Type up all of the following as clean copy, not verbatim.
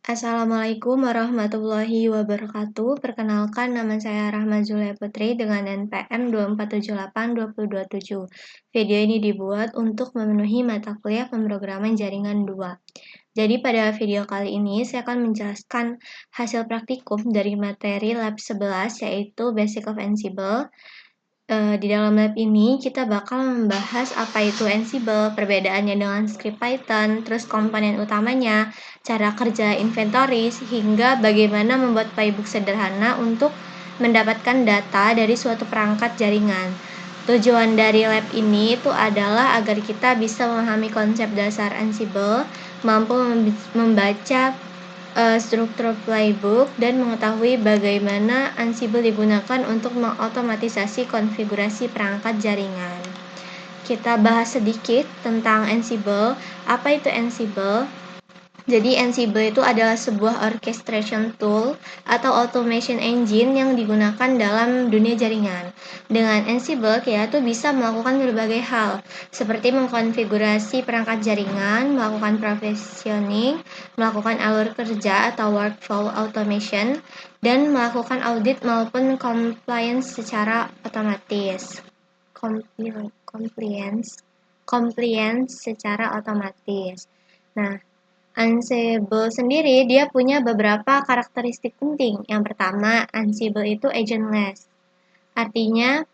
Assalamualaikum warahmatullahi wabarakatuh. Perkenalkan, nama saya Rahma Zulaya Putri dengan NPM 24782027. Video ini dibuat untuk memenuhi mata kuliah pemrograman jaringan 2. Jadi pada video kali ini saya akan menjelaskan hasil praktikum dari materi lab 11 yaitu Basic of Ansible. Di dalam lab ini kita bakal membahas apa itu Ansible, perbedaannya dengan script Python, terus komponen utamanya, cara kerja inventory, hingga bagaimana membuat playbook sederhana untuk mendapatkan data dari suatu perangkat jaringan. Tujuan dari lab ini itu adalah agar kita bisa memahami konsep dasar Ansible, mampu membaca struktur playbook, dan mengetahui bagaimana Ansible digunakan untuk mengotomatisasi konfigurasi perangkat jaringan. Kita bahas sedikit tentang Ansible. Apa itu Ansible? Jadi Ansible itu adalah sebuah orchestration tool atau automation engine yang digunakan dalam dunia jaringan. Dengan Ansible, kita tuh bisa melakukan berbagai hal, seperti mengkonfigurasi perangkat jaringan, melakukan provisioning, melakukan alur kerja atau workflow automation, dan melakukan audit maupun compliance secara otomatis. Compliance secara otomatis. Nah, Ansible sendiri dia punya beberapa karakteristik penting. Yang pertama, Ansible itu agentless. Artinya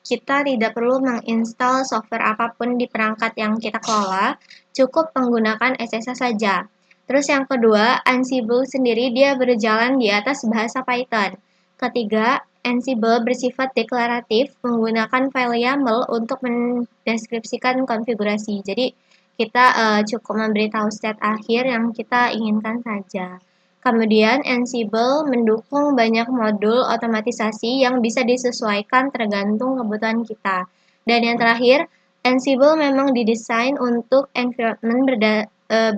kita tidak perlu menginstal software apapun di perangkat yang kita kelola, cukup menggunakan SSH saja. Terus yang kedua, Ansible sendiri dia berjalan di atas bahasa Python. Ketiga, Ansible bersifat deklaratif menggunakan file YAML untuk mendeskripsikan konfigurasi. Jadi kita cukup memberitahu state akhir yang kita inginkan saja. Kemudian Ansible mendukung banyak modul otomatisasi yang bisa disesuaikan tergantung kebutuhan kita. Dan yang terakhir, Ansible memang didesain untuk environment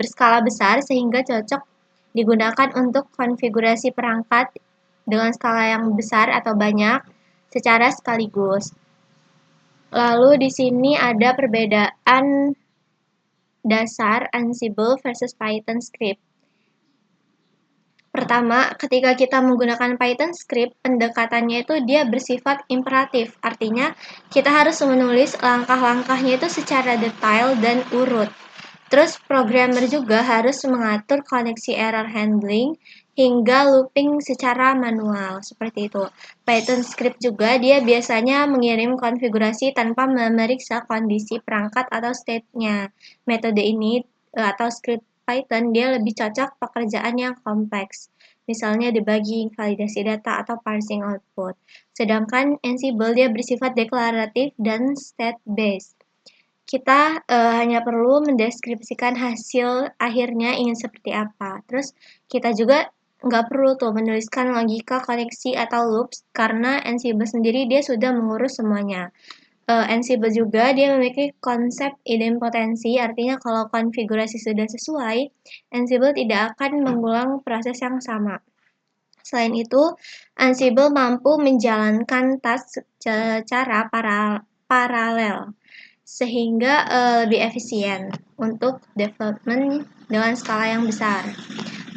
berskala besar sehingga cocok digunakan untuk konfigurasi perangkat dengan skala yang besar atau banyak secara sekaligus. Lalu di sini ada perbedaan dasar Ansible versus Python script. Pertama, ketika kita menggunakan Python script, pendekatannya itu dia bersifat imperatif. Artinya, kita harus menulis langkah-langkahnya itu secara detail dan urut. Terus, programmer juga harus mengatur koneksi error handling hingga looping secara manual. Seperti itu. Python script juga dia biasanya mengirim konfigurasi tanpa memeriksa kondisi perangkat atau state-nya. Metode ini atau script Python dia lebih cocok pekerjaan yang kompleks, misalnya debugging, validasi data, atau parsing output. Sedangkan Ansible dia bersifat deklaratif dan state-based. Kita hanya perlu mendeskripsikan hasil akhirnya ingin seperti apa. Terus kita juga nggak perlu tuh menuliskan logika koneksi atau loops karena Ansible sendiri dia sudah mengurus semuanya. Ansible juga dia memiliki konsep idempotensi, artinya kalau konfigurasi sudah sesuai, Ansible tidak akan mengulang proses yang sama. Selain itu, Ansible mampu menjalankan task secara paralel, sehingga lebih efisien untuk development dengan skala yang besar.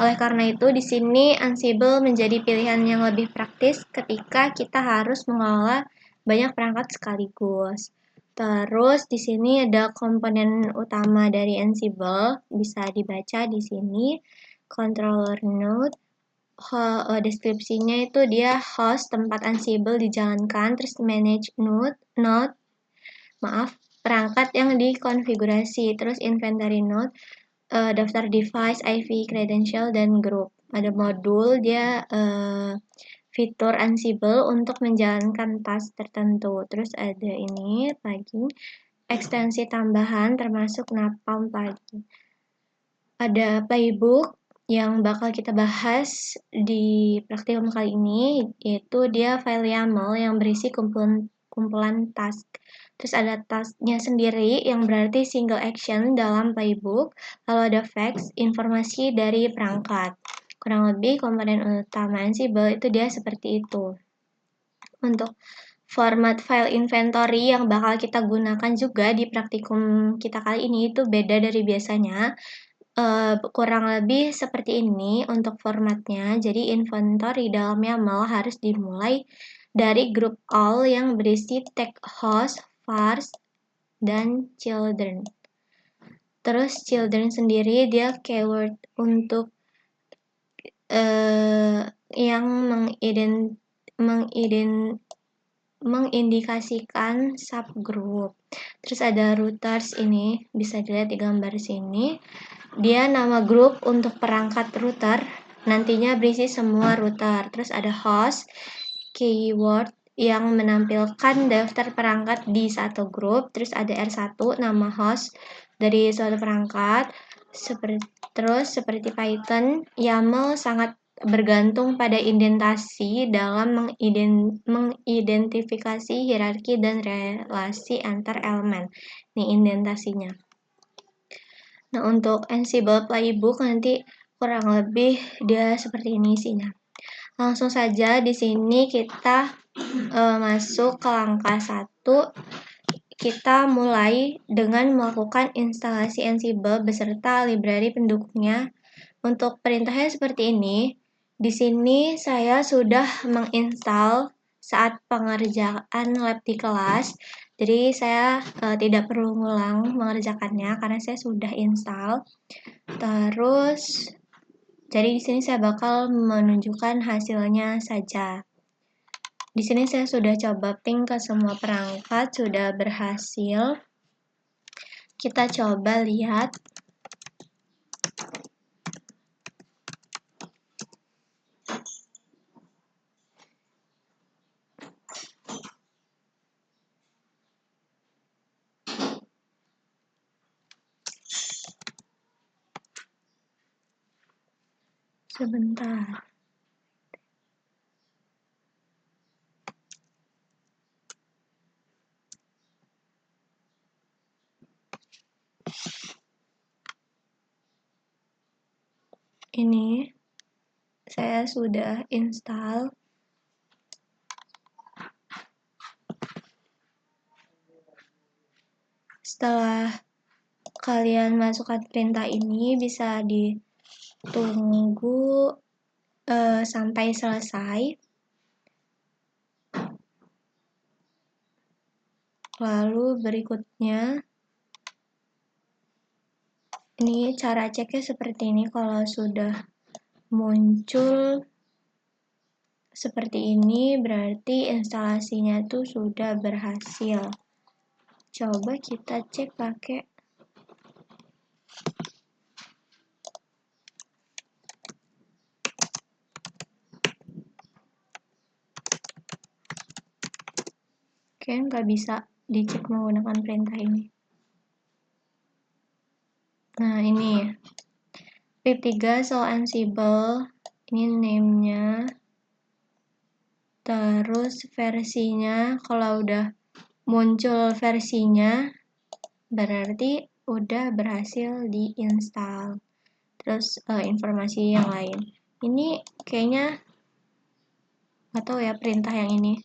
Oleh karena itu, di sini Ansible menjadi pilihan yang lebih praktis ketika kita harus mengelola banyak perangkat sekaligus. Terus di sini ada komponen utama dari Ansible, bisa dibaca di sini. Controller node, deskripsinya itu dia host tempat Ansible dijalankan, terus manage node, perangkat yang dikonfigurasi, terus inventory node, daftar device, IV, credential, dan group. Ada modul dia fitur Ansible untuk menjalankan task tertentu. Terus ada ini plugin, ekstensi tambahan termasuk napalm plugin. Ada playbook yang bakal kita bahas di praktikum kali ini, yaitu dia file YAML yang berisi kumpulan task. Terus ada tasknya sendiri yang berarti single action dalam playbook, lalu ada facts, informasi dari perangkat. Kurang lebih komponen utama Ansible itu dia seperti itu. Untuk format file inventory yang bakal kita gunakan juga di praktikum kita kali ini itu beda dari biasanya. kurang lebih seperti ini untuk formatnya. Jadi inventory dalam YAML harus dimulai dari group all yang berisi tag host, vars, dan children. Terus children sendiri dia keyword untuk yang mengindikasikan subgroup. Terus ada routers, ini bisa dilihat di gambar sini. Dia nama grup untuk perangkat router, nantinya berisi semua router. Terus ada host, keyword yang menampilkan daftar perangkat di satu grup. Terus ada R1, nama host dari suatu perangkat. Terus seperti Python, YAML sangat bergantung pada indentasi dalam mengidentifikasi hierarki dan relasi antar elemen. Ini indentasinya. Nah, untuk Ansible Playbook nanti kurang lebih dia seperti ini isinya. Langsung saja di sini kita masuk ke langkah 1. Kita mulai dengan melakukan instalasi Ansible beserta library pendukungnya. Untuk perintahnya seperti ini. Di sini saya sudah menginstal saat pengerjaan lab di kelas. Jadi saya tidak perlu ngulang mengerjakannya karena saya sudah install. Terus jadi di sini saya bakal menunjukkan hasilnya saja. Di sini saya sudah coba ping ke semua perangkat, sudah berhasil. Kita coba lihat. Sebentar. Ini saya sudah install. Setelah kalian masukkan perintah ini, bisa ditunggu sampai selesai. Lalu berikutnya, ini cara ceknya seperti ini. Kalau sudah muncul seperti ini, berarti instalasinya tuh sudah berhasil. Coba kita cek pakai kayaknya nggak bisa dicek menggunakan perintah ini. Nah, ini pip3 so Ansible, ini name-nya. Terus versinya, kalau udah muncul versinya, berarti udah berhasil diinstal. Terus informasi yang lain. Ini kayaknya nggak tahu ya perintah yang ini.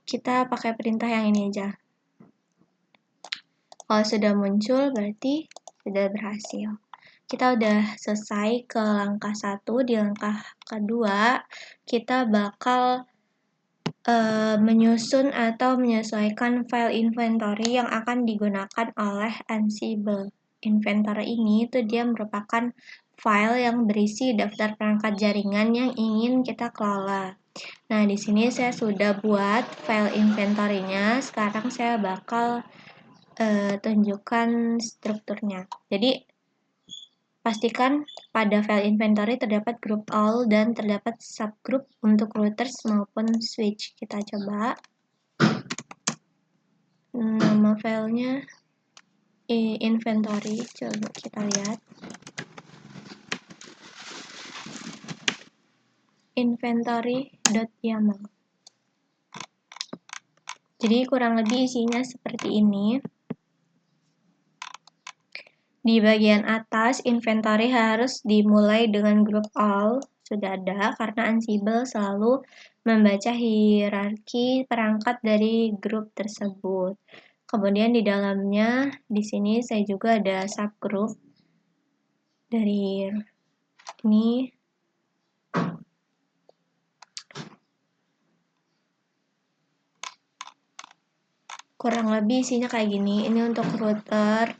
Kita pakai perintah yang ini aja. Kalau sudah muncul berarti sudah berhasil. Kita udah selesai ke langkah 1. Di langkah kedua, kita bakal menyusun atau menyesuaikan file inventory yang akan digunakan oleh Ansible. Inventory ini itu dia merupakan file yang berisi daftar perangkat jaringan yang ingin kita kelola. Nah, di sini saya sudah buat file inventory-nya. Sekarang saya bakal tunjukkan strukturnya. Jadi, pastikan pada file inventory terdapat group all dan terdapat subgroup untuk routers maupun switch. Kita coba. Nama filenya inventory. Coba kita lihat. Inventory.yaml. Jadi kurang lebih isinya seperti ini. Di bagian atas, inventory harus dimulai dengan group all. Sudah ada, karena Ansible selalu membaca hierarki perangkat dari grup tersebut. Kemudian di dalamnya, di sini saya juga ada subgroup. dari ini. Kurang lebih isinya kayak gini. Ini untuk router,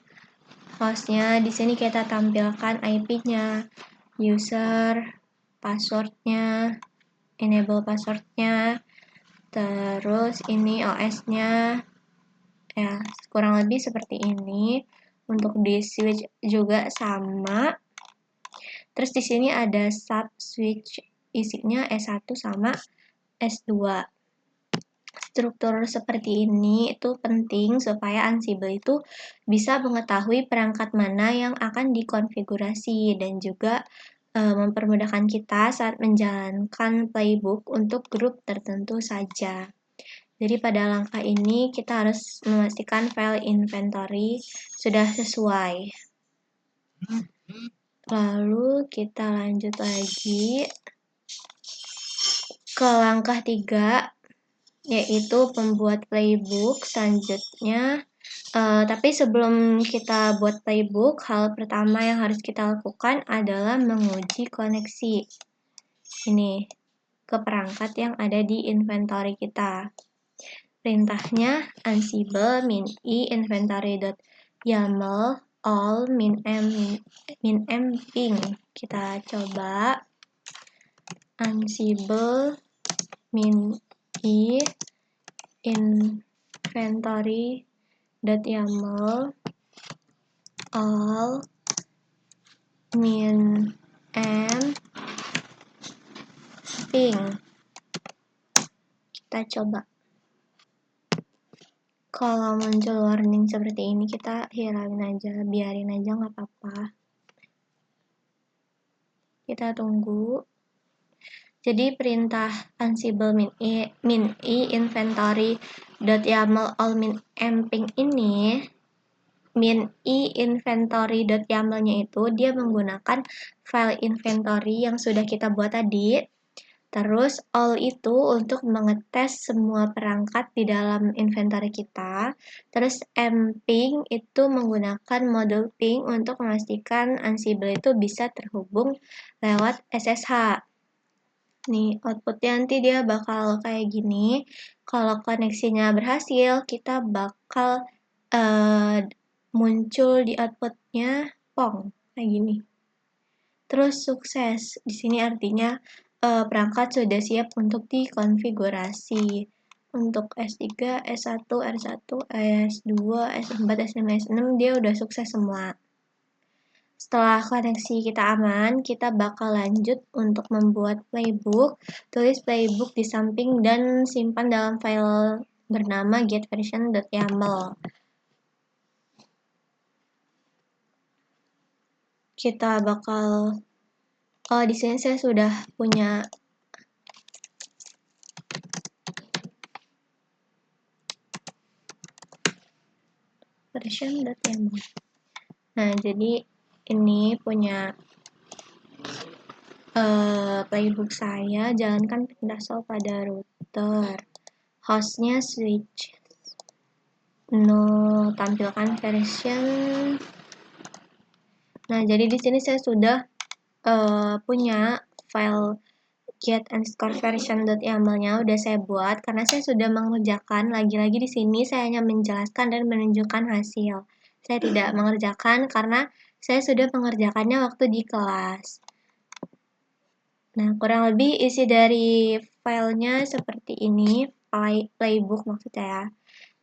hostnya. Di sini kita tampilkan IP-nya, user, passwordnya, enable passwordnya, terus ini OS-nya. Ya, kurang lebih seperti ini. Untuk di switch juga sama. Terus di sini ada sub switch, isinya S1 sama S2. Struktur seperti ini itu penting supaya Ansible itu bisa mengetahui perangkat mana yang akan dikonfigurasi dan juga mempermudahkan kita saat menjalankan playbook untuk grup tertentu saja. Jadi pada langkah ini kita harus memastikan file inventory sudah sesuai. Lalu kita lanjut lagi ke langkah 3, yaitu pembuat playbook. Selanjutnya, tapi sebelum kita buat playbook, hal pertama yang harus kita lakukan adalah menguji koneksi ini ke perangkat yang ada di inventory kita. Perintahnya ansible min-i inventory.yaml all min-m ping. Kita coba ansible min-i inventory.yaml all min-m ping. Kita coba. Kalau muncul warning seperti ini, kita hirauin aja, biarin aja, nggak apa-apa. Kita tunggu. Jadi perintah ansible min-i inventory.yaml all min-m ping ini, min-i inventory.yaml-nya itu dia menggunakan file inventory yang sudah kita buat tadi. Terus all itu untuk mengetes semua perangkat di dalam inventory kita. Terus mping itu menggunakan modul ping untuk memastikan Ansible itu bisa terhubung lewat SSH. Nih, outputnya nanti dia bakal kayak gini. Kalau koneksinya berhasil, kita bakal muncul di outputnya pong kayak gini. Terus sukses. Di sini artinya perangkat sudah siap untuk dikonfigurasi. Untuk S3, S1, R1, S2, S4, S5, S6 dia udah sukses semua. Setelah koneksi kita aman, kita bakal lanjut untuk membuat playbook. Tulis playbook di samping dan simpan dalam file bernama getversion.yaml. Kita bakal di sini saya sudah punya version.yaml. Nah, jadi ini punya playbook saya, jalankan perintah solve pada router. Hostnya switch. No, tampilkan version. Nah, jadi di sini saya sudah punya file get_version.yaml-nya udah saya buat karena saya sudah mengerjakan. Lagi-lagi di sini saya hanya menjelaskan dan menunjukkan hasil. Saya tidak mengerjakan karena saya sudah mengerjakannya waktu di kelas. Nah, kurang lebih isi dari filenya seperti ini, playbook maksudnya ya.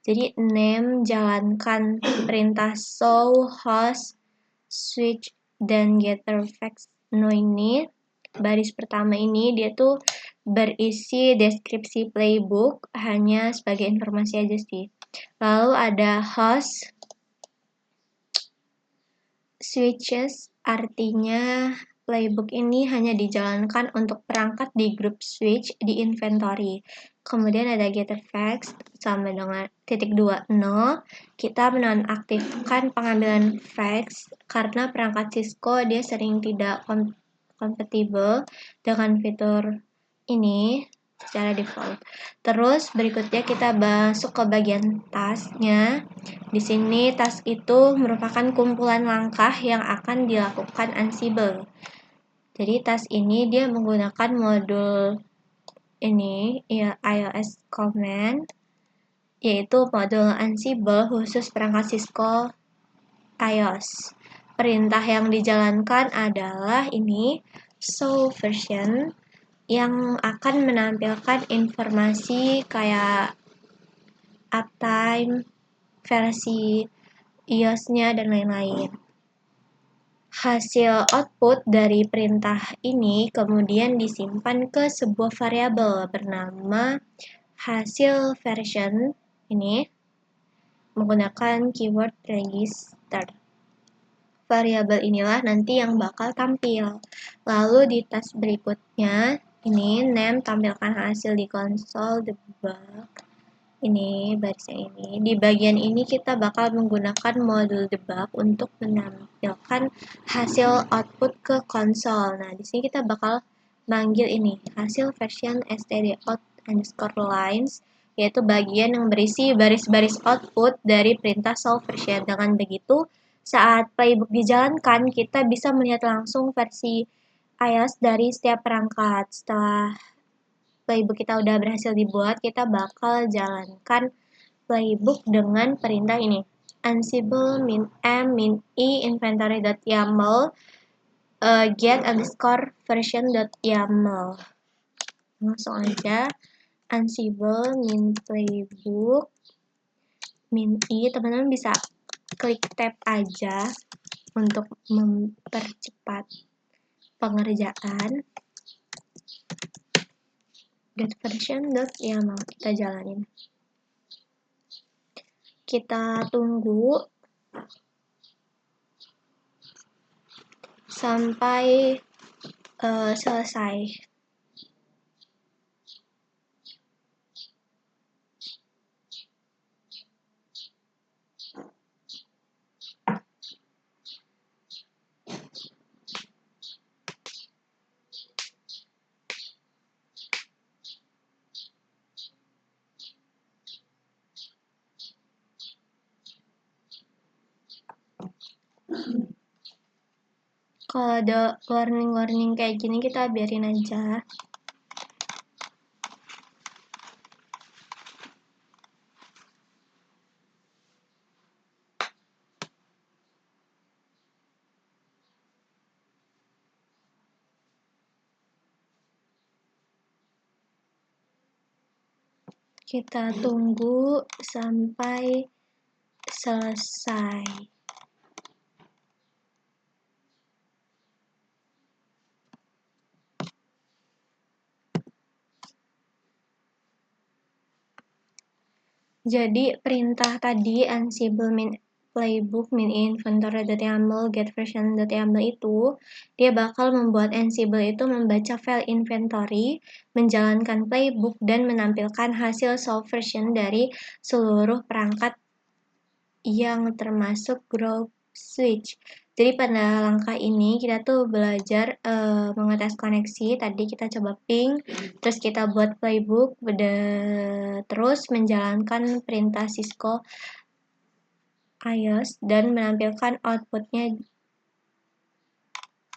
Jadi name, jalankan perintah show, host, switch, dan getter facts. No, ini baris pertama ini dia tuh berisi deskripsi playbook, hanya sebagai informasi aja sih. Lalu ada host, switches, artinya playbook ini hanya dijalankan untuk perangkat di grup switch di inventory. Kemudian ada getter facts sama dengan .20, kita menonaktifkan pengambilan facts karena perangkat Cisco dia sering tidak kompatibel dengan fitur ini. secara default. Terus berikutnya kita masuk ke bagian tasknya. Di sini task itu merupakan kumpulan langkah yang akan dilakukan Ansible. Jadi task ini dia menggunakan modul ini ya, iOS command, yaitu modul Ansible khusus perangkat Cisco iOS. Perintah yang dijalankan adalah ini show version yang akan menampilkan informasi kayak uptime, versi iOS-nya, dan lain-lain. Hasil output dari perintah ini kemudian disimpan ke sebuah variabel bernama hasil version ini menggunakan keyword register. Variabel inilah nanti yang bakal tampil. Lalu di task berikutnya, ini name tampilkan hasil di konsol debug. Ini barisnya ini. Di bagian ini kita bakal menggunakan modul debug untuk menampilkan hasil output ke konsol. Nah, di sini kita bakal manggil ini hasil version stdout_lines, yaitu bagian yang berisi baris-baris output dari perintah show version. Dengan begitu, saat playbook dijalankan, kita bisa melihat langsung versi iOS dari setiap perangkat. Setelah playbook kita udah berhasil dibuat, kita bakal jalankan playbook dengan perintah ini. Ansible -m -e inventory.yaml get_version.yaml. Langsung aja Ansible -playbook -e, teman-teman bisa klik tab aja untuk mempercepat pengerjaan. Get_version.yaml kita jalanin. Kita tunggu sampai selesai. Kalau ada warning-warning kayak gini, kita biarin aja. Kita tunggu sampai selesai. Jadi perintah tadi Ansible playbook inventory.yaml get_version.yaml itu dia bakal membuat Ansible itu membaca file inventory, menjalankan playbook, dan menampilkan hasil show version dari seluruh perangkat yang termasuk group switch. Jadi pada langkah ini kita tuh belajar mengetes koneksi. Tadi kita coba ping, terus kita buat playbook, terus menjalankan perintah Cisco iOS dan menampilkan outputnya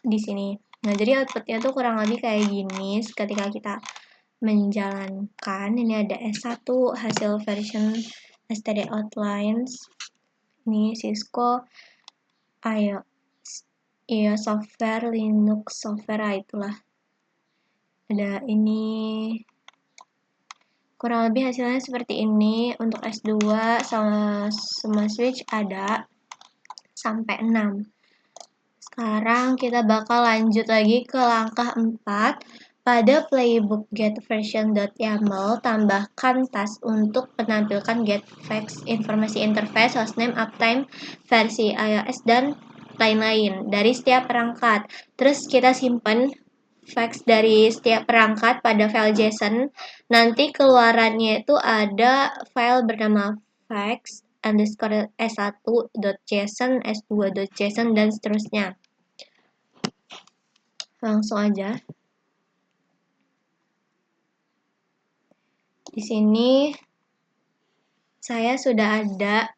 di sini. Nah, jadi outputnya tuh kurang lebih kayak gini ketika kita menjalankan. Ini ada S1 hasil version stdout_lines. Ini Cisco iOS software, Linux software, itulah. Ada ini kurang lebih hasilnya seperti ini. Untuk S2 sama semua switch ada sampai 6. Sekarang kita bakal lanjut lagi ke langkah 4. Pada playbook get_version.yaml, tambahkan task untuk menampilkan getFacts, informasi interface, hostname, uptime, versi iOS, dan lain-lain dari setiap perangkat. Terus kita simpan facts dari setiap perangkat pada file JSON. Nanti keluarannya itu ada file bernama facts_s1.json, s2.json, dan seterusnya. Langsung aja. Di sini saya sudah ada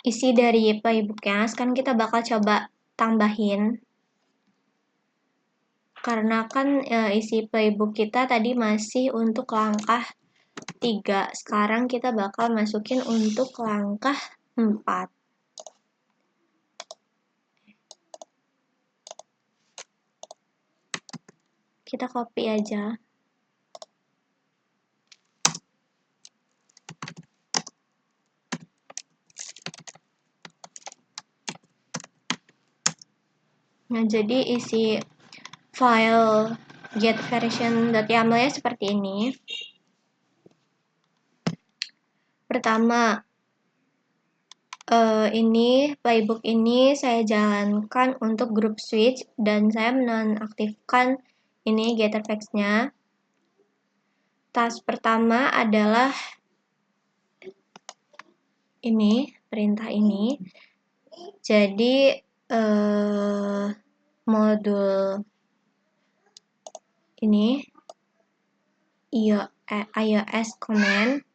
isi dari playbooknya. Sekarang kita bakal coba tambahin. Karena kan isi playbook kita tadi masih untuk langkah 3. Sekarang kita bakal masukin untuk langkah 4. Kita copy aja. Nah, jadi isi file getVersion.yaml-nya seperti ini. Pertama, ini playbook ini saya jalankan untuk group switch dan saya menonaktifkan ini getterFacts-nya. Task pertama adalah ini, perintah ini. Jadi modul ini iOS command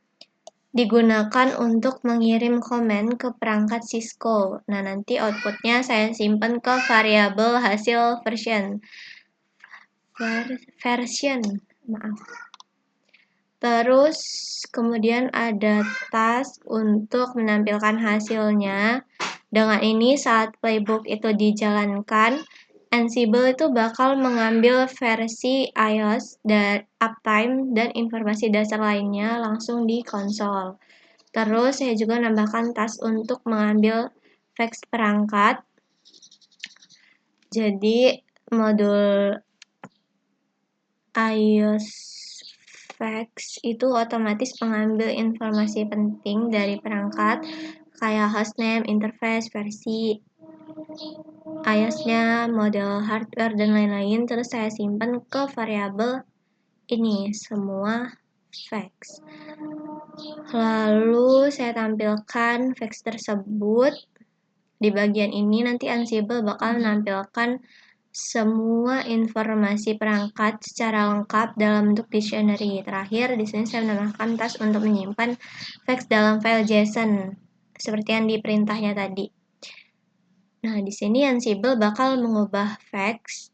digunakan untuk mengirim komen ke perangkat Cisco. Nah, nanti outputnya saya simpan ke variabel hasil version. Terus kemudian ada task untuk menampilkan hasilnya. Dengan ini saat playbook itu dijalankan, Ansible itu bakal mengambil versi iOS dan uptime dan informasi dasar lainnya langsung di konsol. Terus saya juga nambahkan task untuk mengambil fax perangkat. Jadi modul iOS fax itu otomatis mengambil informasi penting dari perangkat kayak hostname, interface, versi iOS-nya, model hardware, dan lain-lain. Terus saya simpan ke variabel ini, semua fax. Lalu saya tampilkan fax tersebut. Di bagian ini nanti Ansible bakal menampilkan semua informasi perangkat secara lengkap dalam bentuk dictionary. Terakhir, di sini saya menambahkan task untuk menyimpan fax dalam file JSON seperti yang di perintahnya tadi. Nah, di sini Ansible bakal mengubah fax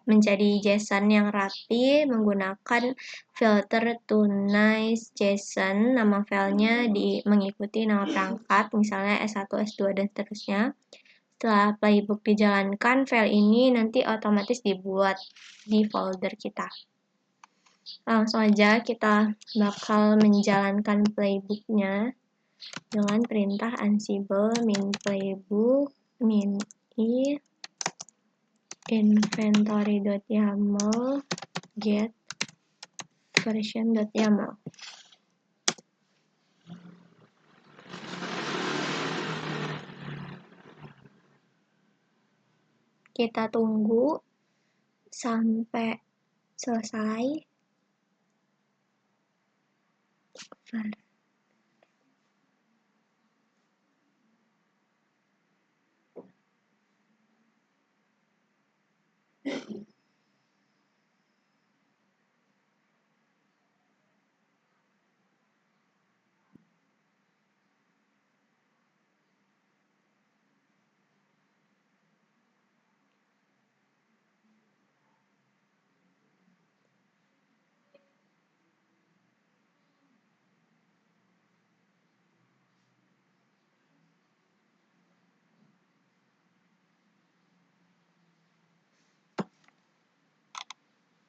menjadi JSON yang rapi menggunakan filter to nice JSON. Nama filenya mengikuti nama perangkat, misalnya S1, S2, dan seterusnya. Setelah playbook dijalankan, file ini nanti otomatis dibuat di folder kita. Langsung aja kita bakal menjalankan playbooknya dengan perintah Ansible min playbook min I inventory.yaml get version.yaml. Kita tunggu sampai selesai.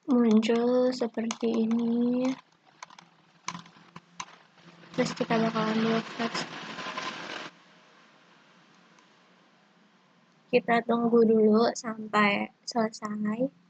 Muncul seperti ini. Terus kita bakal ambil fax. Kita tunggu dulu sampai selesai.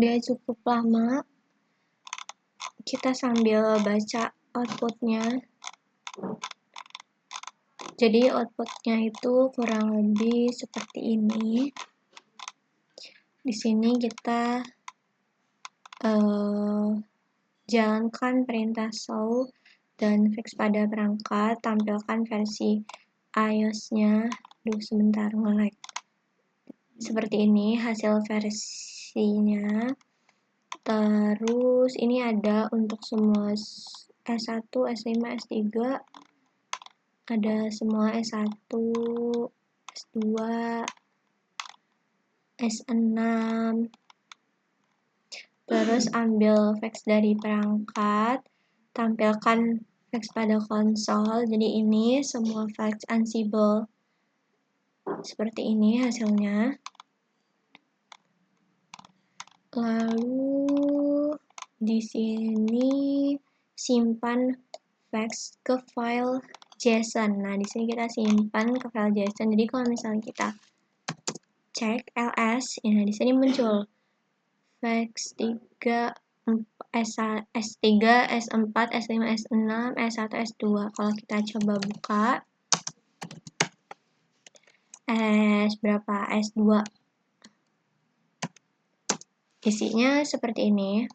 dia cukup lama. Kita sambil baca outputnya. Jadi outputnya itu kurang lebih seperti ini. Di sini kita jalankan perintah show dan fix pada perangkat, tampilkan versi iOS-nya. Sebentar nge-lag. Seperti ini hasil versinya. Terus ini ada untuk semua S1, S5, S3, ada semua S1, S2, S6. Terus ambil fax dari perangkat, tampilkan fax pada konsol. Jadi ini semua fax Ansible. Seperti ini hasilnya. Lalu di sini simpan fax ke file JSON. Nah, di sini kita simpan ke file JSON. Jadi kalau misalnya kita cek ls, ya di sini muncul fax 3 S3, S4, S5, S6, S1, S2. Kalau kita coba buka S2, isinya seperti ini,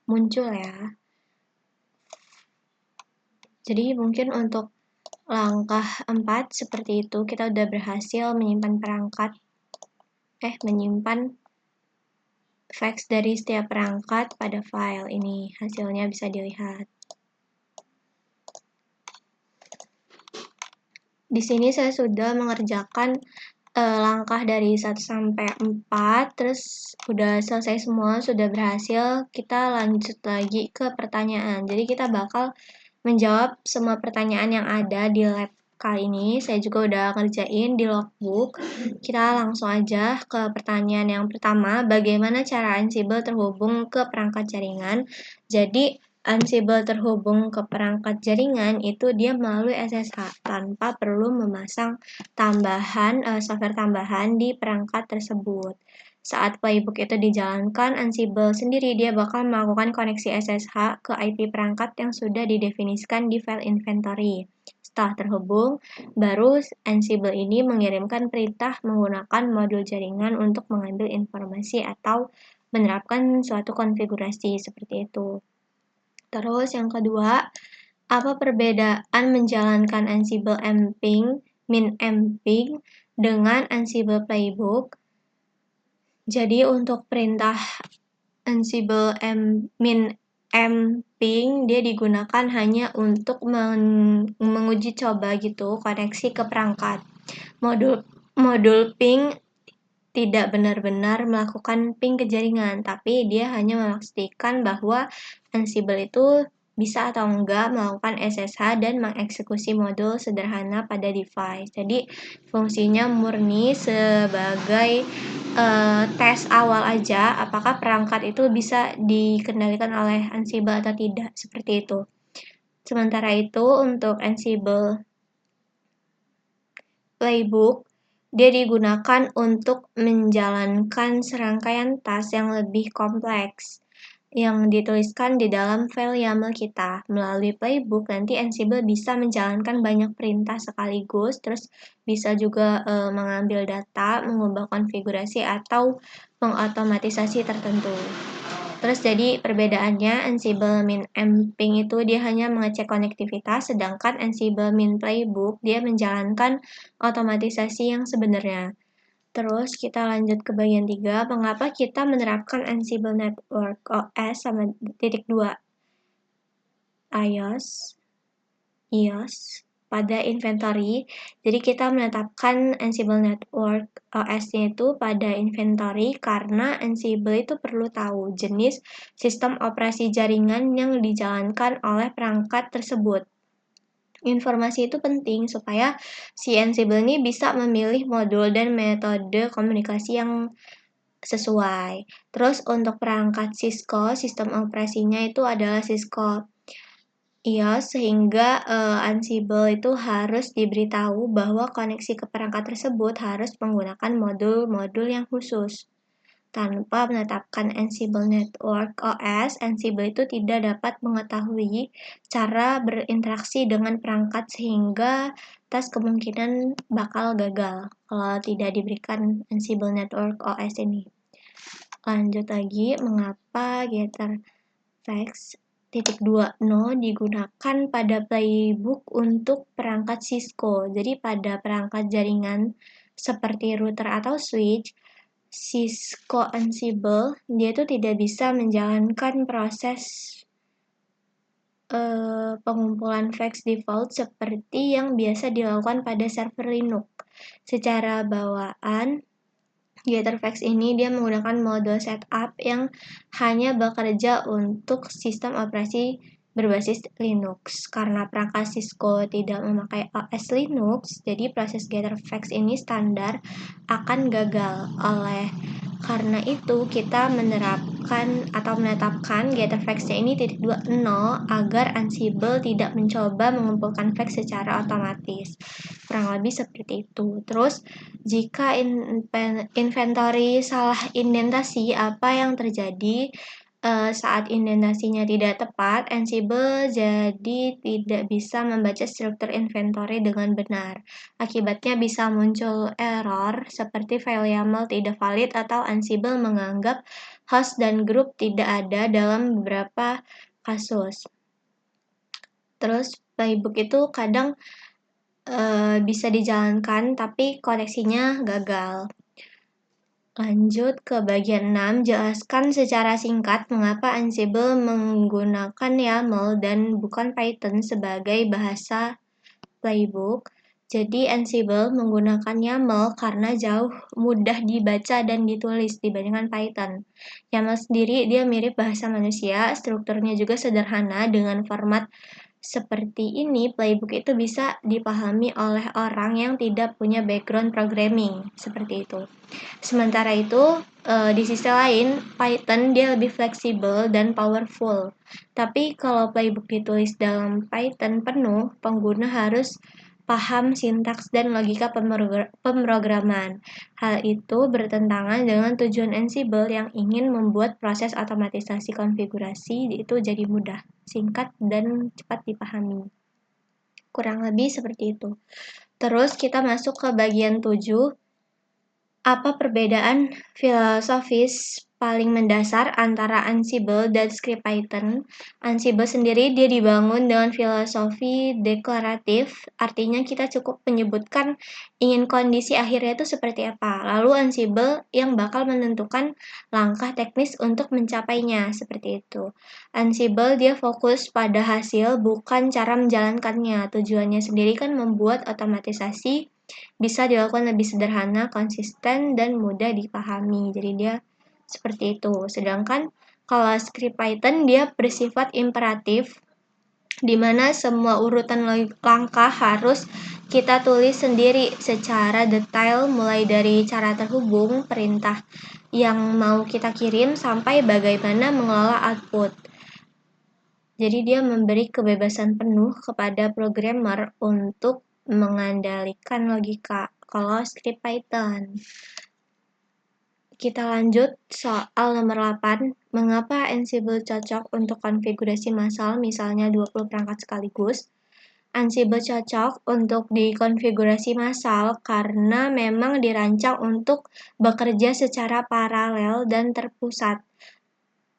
muncul ya. Jadi mungkin untuk langkah 4 seperti itu, kita udah berhasil menyimpan menyimpan fax dari setiap perangkat pada file ini. Hasilnya bisa dilihat. Di sini saya sudah mengerjakan langkah dari 1 sampai 4, terus udah selesai semua, sudah berhasil. Kita lanjut lagi ke pertanyaan. Jadi kita bakal menjawab semua pertanyaan yang ada di lab kali ini. Saya juga udah ngerjain di logbook. Kita langsung aja ke pertanyaan yang pertama, bagaimana cara Ansible terhubung ke perangkat jaringan? Jadi Ansible terhubung ke perangkat jaringan itu dia melalui SSH tanpa perlu memasang software tambahan di perangkat tersebut. Saat playbook itu dijalankan, Ansible sendiri dia bakal melakukan koneksi SSH ke IP perangkat yang sudah didefinisikan di file inventory. Setelah terhubung, baru Ansible ini mengirimkan perintah menggunakan modul jaringan untuk mengambil informasi atau menerapkan suatu konfigurasi seperti itu. Terus yang kedua, apa perbedaan menjalankan Ansible Amping, min-amping dengan Ansible Playbook? Jadi untuk perintah Ansible min-amping dia digunakan hanya untuk menguji coba gitu koneksi ke perangkat. Modul ping tidak benar-benar melakukan ping ke jaringan, tapi dia hanya memastikan bahwa Ansible itu bisa atau enggak melakukan SSH dan mengeksekusi modul sederhana pada device. Jadi fungsinya murni sebagai tes awal aja, apakah perangkat itu bisa dikendalikan oleh Ansible atau tidak, seperti itu. Sementara itu untuk Ansible Playbook dia digunakan untuk menjalankan serangkaian task yang lebih kompleks yang dituliskan di dalam file YAML kita. Melalui playbook, nanti Ansible bisa menjalankan banyak perintah sekaligus, terus bisa juga mengambil data, mengubah konfigurasi, atau mengotomatisasi tertentu. Terus jadi perbedaannya Ansible min-amping itu dia hanya mengecek konektivitas, sedangkan Ansible min-playbook dia menjalankan otomatisasi yang sebenarnya. Terus kita lanjut ke bagian 3, mengapa kita menerapkan Ansible Network OS sama .2 iOS pada inventory. Jadi kita menetapkan Ansible Network OS-nya itu pada inventory karena Ansible itu perlu tahu jenis sistem operasi jaringan yang dijalankan oleh perangkat tersebut. Informasi itu penting supaya si Ansible ini bisa memilih modul dan metode komunikasi yang sesuai. Terus untuk perangkat Cisco, sistem operasinya itu adalah Cisco iOS, sehingga Ansible itu harus diberitahu bahwa koneksi ke perangkat tersebut harus menggunakan modul-modul yang khusus. Tanpa menetapkan Ansible Network OS, Ansible itu tidak dapat mengetahui cara berinteraksi dengan perangkat sehingga tes kemungkinan bakal gagal kalau tidak diberikan Ansible Network OS ini. Lanjut lagi, mengapa GetterFax 2.0 digunakan pada playbook untuk perangkat Cisco. Jadi pada perangkat jaringan seperti router atau switch, Cisco Ansible, dia itu tidak bisa menjalankan proses pengumpulan fax default seperti yang biasa dilakukan pada server Linux. Secara bawaan, GetterFax ini dia menggunakan mode setup yang hanya bekerja untuk sistem operasi berbasis Linux. Karena perangkat Cisco tidak memakai OS Linux, jadi proses GetterFax ini standar akan gagal. Karena itu, kita menerapkan atau menetapkan GetterFax-nya ini 2.0 agar Ansible tidak mencoba mengumpulkan fax secara otomatis. Kurang lebih seperti itu. Terus, jika inventory salah indentasi, apa yang terjadi saat indentasinya tidak tepat, Ansible jadi tidak bisa membaca struktur inventory dengan benar. Akibatnya bisa muncul error seperti file YAML tidak valid atau Ansible menganggap host dan grup tidak ada dalam beberapa kasus. Terus playbook itu kadang bisa dijalankan tapi koneksinya gagal. Lanjut ke bagian 6, jelaskan secara singkat mengapa Ansible menggunakan YAML dan bukan Python sebagai bahasa playbook. Jadi Ansible menggunakan YAML karena jauh mudah dibaca dan ditulis dibandingkan Python. YAML sendiri dia mirip bahasa manusia, strukturnya juga sederhana dengan format seperti ini. Playbook itu bisa dipahami oleh orang yang tidak punya background programming, seperti itu. Sementara itu, di sisi lain, Python dia lebih fleksibel dan powerful. Tapi kalau playbook ditulis dalam Python penuh, pengguna harus paham sintaks dan logika pemrograman. Hal itu bertentangan dengan tujuan Ansible yang ingin membuat proses otomatisasi konfigurasi itu jadi mudah, singkat, dan cepat dipahami. Kurang lebih seperti itu. Terus kita masuk ke bagian 7. Apa perbedaan filosofis paling mendasar antara Ansible dan script Python? Ansible sendiri dia dibangun dengan filosofi deklaratif, artinya kita cukup menyebutkan ingin kondisi akhirnya itu seperti apa. Lalu Ansible yang bakal menentukan langkah teknis untuk mencapainya, seperti itu. Ansible dia fokus pada hasil, bukan cara menjalankannya. Tujuannya sendiri kan membuat otomatisasi bisa dilakukan lebih sederhana, konsisten, dan mudah dipahami. Jadi dia seperti itu. Sedangkan kalau script Python dia bersifat imperatif, di mana semua urutan langkah harus kita tulis sendiri secara detail, mulai dari cara terhubung, perintah yang mau kita kirim, sampai bagaimana mengelola output. Jadi dia memberi kebebasan penuh kepada programmer untuk mengandalkan logika. Kalau script Python. Kita lanjut soal nomor 8. Mengapa Ansible cocok untuk konfigurasi massal, misalnya 20 perangkat sekaligus? Ansible cocok untuk dikonfigurasi massal karena memang dirancang untuk bekerja secara paralel dan terpusat.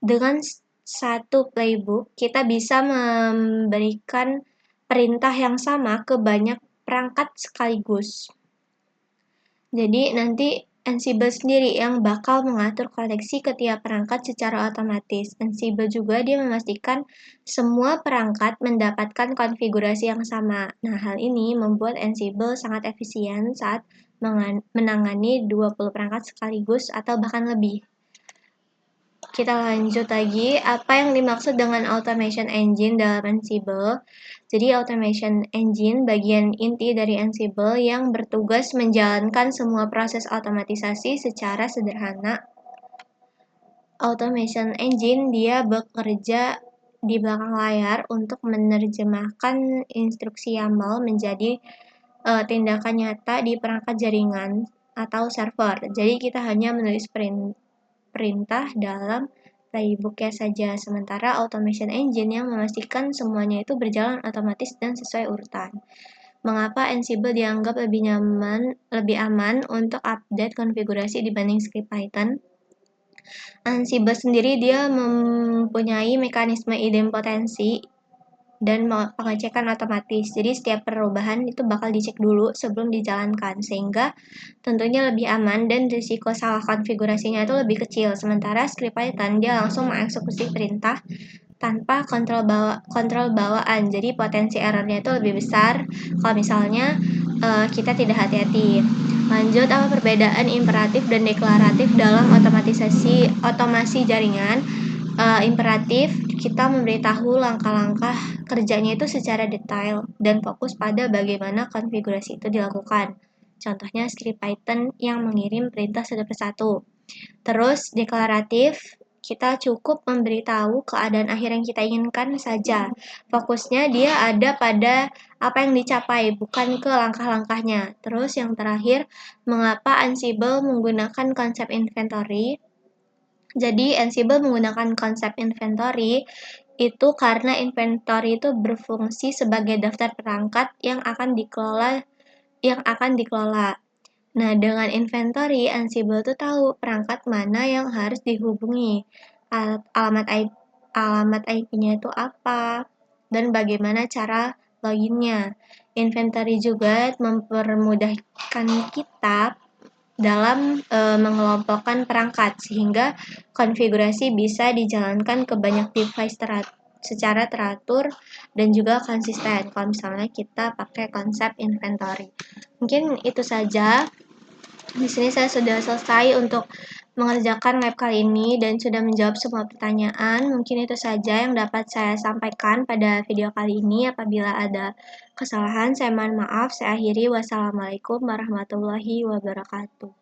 Dengan satu playbook, kita bisa memberikan perintah yang sama ke banyak perangkat sekaligus. Jadi nanti Ansible sendiri yang bakal mengatur koneksi ke tiap perangkat secara otomatis. Ansible juga dia memastikan semua perangkat mendapatkan konfigurasi yang sama. Nah, hal ini membuat Ansible sangat efisien saat menangani 20 perangkat sekaligus atau bahkan lebih. Kita lanjut lagi, apa yang dimaksud dengan automation engine dalam Ansible? Jadi automation engine bagian inti dari Ansible yang bertugas menjalankan semua proses otomatisasi secara sederhana. Automation engine dia bekerja di belakang layar untuk menerjemahkan instruksi YAML menjadi tindakan nyata di perangkat jaringan atau server. Jadi kita hanya menulis perintah dalam playbooknya saja, sementara automation engine yang memastikan semuanya itu berjalan otomatis dan sesuai urutan. Mengapa Ansible dianggap lebih aman untuk update konfigurasi dibanding script Python? Ansible sendiri dia mempunyai mekanisme idempotensi dan pengecekan otomatis. Jadi setiap perubahan itu bakal dicek dulu sebelum dijalankan, sehingga tentunya lebih aman dan risiko salah konfigurasinya itu lebih kecil. Sementara script Python dia langsung mengeksekusi perintah tanpa kontrol bawaan. Jadi potensi errornya itu lebih besar kalau misalnya kita tidak hati-hati. Lanjut, apa perbedaan imperatif dan deklaratif dalam otomasi jaringan? Imperatif, kita memberitahu langkah-langkah kerjanya itu secara detail dan fokus pada bagaimana konfigurasi itu dilakukan. Contohnya script Python yang mengirim perintah satu persatu. Terus deklaratif, kita cukup memberitahu keadaan akhir yang kita inginkan saja. Fokusnya dia ada pada apa yang dicapai, bukan ke langkah-langkahnya. Terus yang terakhir, mengapa Ansible menggunakan konsep inventory? Jadi Ansible menggunakan konsep inventory itu karena inventory itu berfungsi sebagai daftar perangkat yang akan dikelola. Nah, dengan inventory, Ansible tuh tahu perangkat mana yang harus dihubungi, alamat IP-nya itu apa, dan bagaimana cara loginnya. Inventory juga mempermudahkan kita dalam mengelompokkan perangkat, sehingga konfigurasi bisa dijalankan ke banyak device secara teratur dan juga konsisten kalau misalnya kita pakai konsep inventory. Mungkin itu saja. Di sini saya sudah selesai untuk mengerjakan lab kali ini dan sudah menjawab semua pertanyaan. Mungkin itu saja yang dapat saya sampaikan pada video kali ini. Apabila ada kesalahan, saya mohon maaf. Saya akhiri. Wassalamualaikum warahmatullahi wabarakatuh.